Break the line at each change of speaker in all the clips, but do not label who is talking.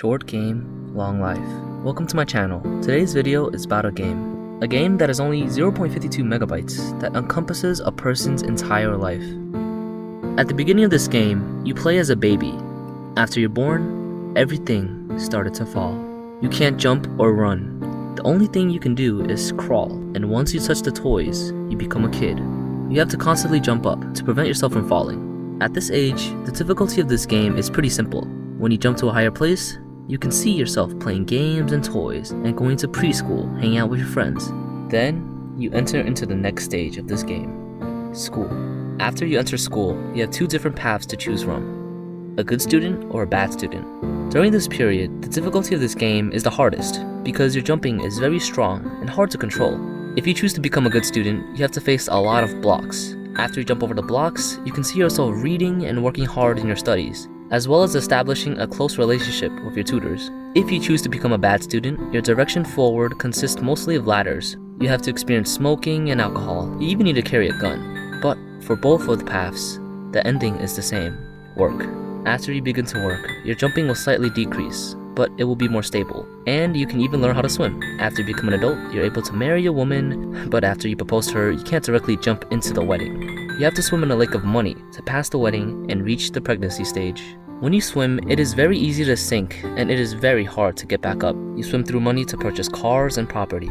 Short game, long life. Welcome to my channel. Today's video is about a game. A game that is only 0.52 megabytes that encompasses a person's entire life. At the beginning of this game, you play as a baby. After you're born, everything started to fall. You can't jump or run. The only thing you can do is crawl, and once you touch the toys, you become a kid. You have to constantly jump up to prevent yourself from falling. At this age, the difficulty of this game is pretty simple. When you jump to a higher place, you can see yourself playing games and toys and going to preschool, hanging out with your friends. Then, you enter into the next stage of this game, school. After you enter school, you have two different paths to choose from, a good student or a bad student. During this period, the difficulty of this game is the hardest because your jumping is very strong and hard to control. If you choose to become a good student, you have to face a lot of blocks. After you jump over the blocks, you can see yourself reading and working hard in your studies, as well as establishing a close relationship with your tutors. If you choose to become a bad student, your direction forward consists mostly of ladders. You have to experience smoking and alcohol. You even need to carry a gun. But for both of the paths, the ending is the same, work. After you begin to work, your jumping will slightly decrease, but it will be more stable. And you can even learn how to swim. After you become an adult, you're able to marry a woman, but after you propose to her, you can't directly jump into the wedding. You have to swim in a lake of money to pass the wedding and reach the pregnancy stage. When you swim, it is very easy to sink, and it is very hard to get back up. You swim through money to purchase cars and property.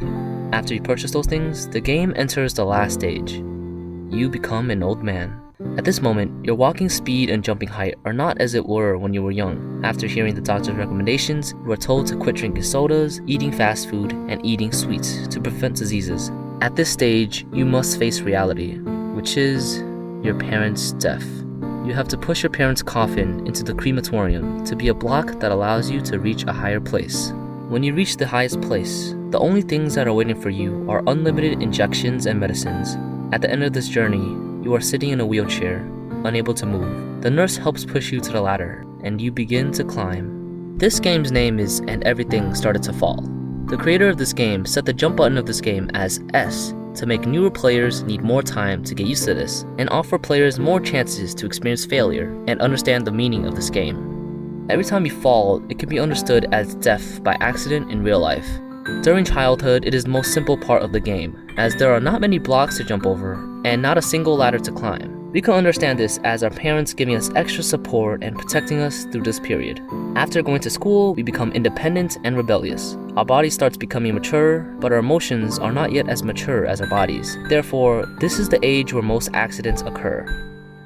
After you purchase those things, the game enters the last stage. You become an old man. At this moment, your walking speed and jumping height are not as it were when you were young. After hearing the doctor's recommendations, you are told to quit drinking sodas, eating fast food, and eating sweets to prevent diseases. At this stage, you must face reality, which is your parents' death. You have to push your parents' coffin into the crematorium to be a block that allows you to reach a higher place. When you reach the highest place, the only things that are waiting for you are unlimited injections and medicines. At the end of this journey, you are sitting in a wheelchair, unable to move. The nurse helps push you to the ladder, and you begin to climb. This game's name is And Everything Started to Fall. The creator of this game set the jump button of this game as S to make newer players need more time to get used to this, and offer players more chances to experience failure and understand the meaning of this game. Every time you fall, it can be understood as death by accident in real life. During childhood, it is the most simple part of the game, as there are not many blocks to jump over, and not a single ladder to climb. We can understand this as our parents giving us extra support and protecting us through this period. After going to school, we become independent and rebellious. Our body starts becoming mature, but our emotions are not yet as mature as our bodies. Therefore, this is the age where most accidents occur.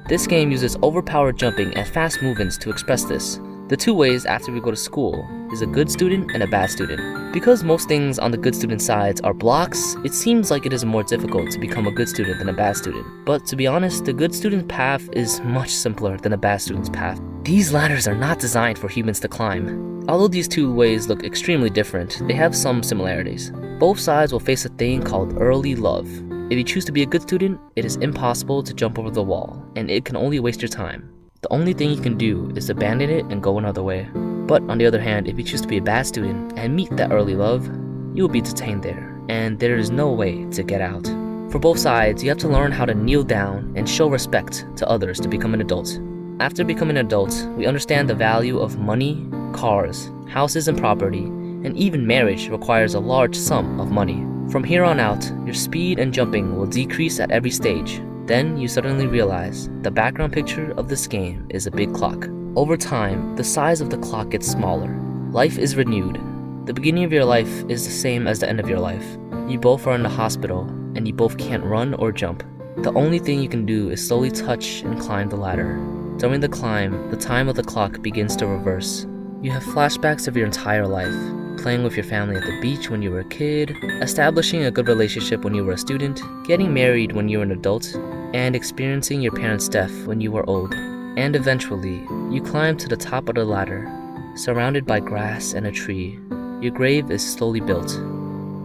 This game uses overpowered jumping and fast movements to express this. The two ways after we go to school is a good student and a bad student. Because most things on the good student sides are blocks, it seems like it is more difficult to become a good student than a bad student. But to be honest, the good student path is much simpler than a bad student's path. These ladders are not designed for humans to climb. Although these two ways look extremely different, they have some similarities. Both sides will face a thing called early love. If you choose to be a good student, it is impossible to jump over the wall, and it can only waste your time. The only thing you can do is abandon it and go another way. But on the other hand, if you choose to be a bad student and meet that early love, you will be detained there, and there is no way to get out. For both sides, you have to learn how to kneel down and show respect to others to become an adult. After becoming an adult, we understand the value of money, cars, houses and property, and even marriage requires a large sum of money. From here on out, your speed and jumping will decrease at every stage. Then you suddenly realize the background picture of this game is a big clock. Over time, the size of the clock gets smaller. Life is renewed. The beginning of your life is the same as the end of your life. You both are in the hospital, and you both can't run or jump. The only thing you can do is slowly touch and climb the ladder. During the climb, the time of the clock begins to reverse. You have flashbacks of your entire life, playing with your family at the beach when you were a kid, establishing a good relationship when you were a student, getting married when you were an adult, and experiencing your parents' death when you were old. And eventually, you climb to the top of the ladder, surrounded by grass and a tree. Your grave is slowly built.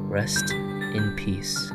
Rest in peace.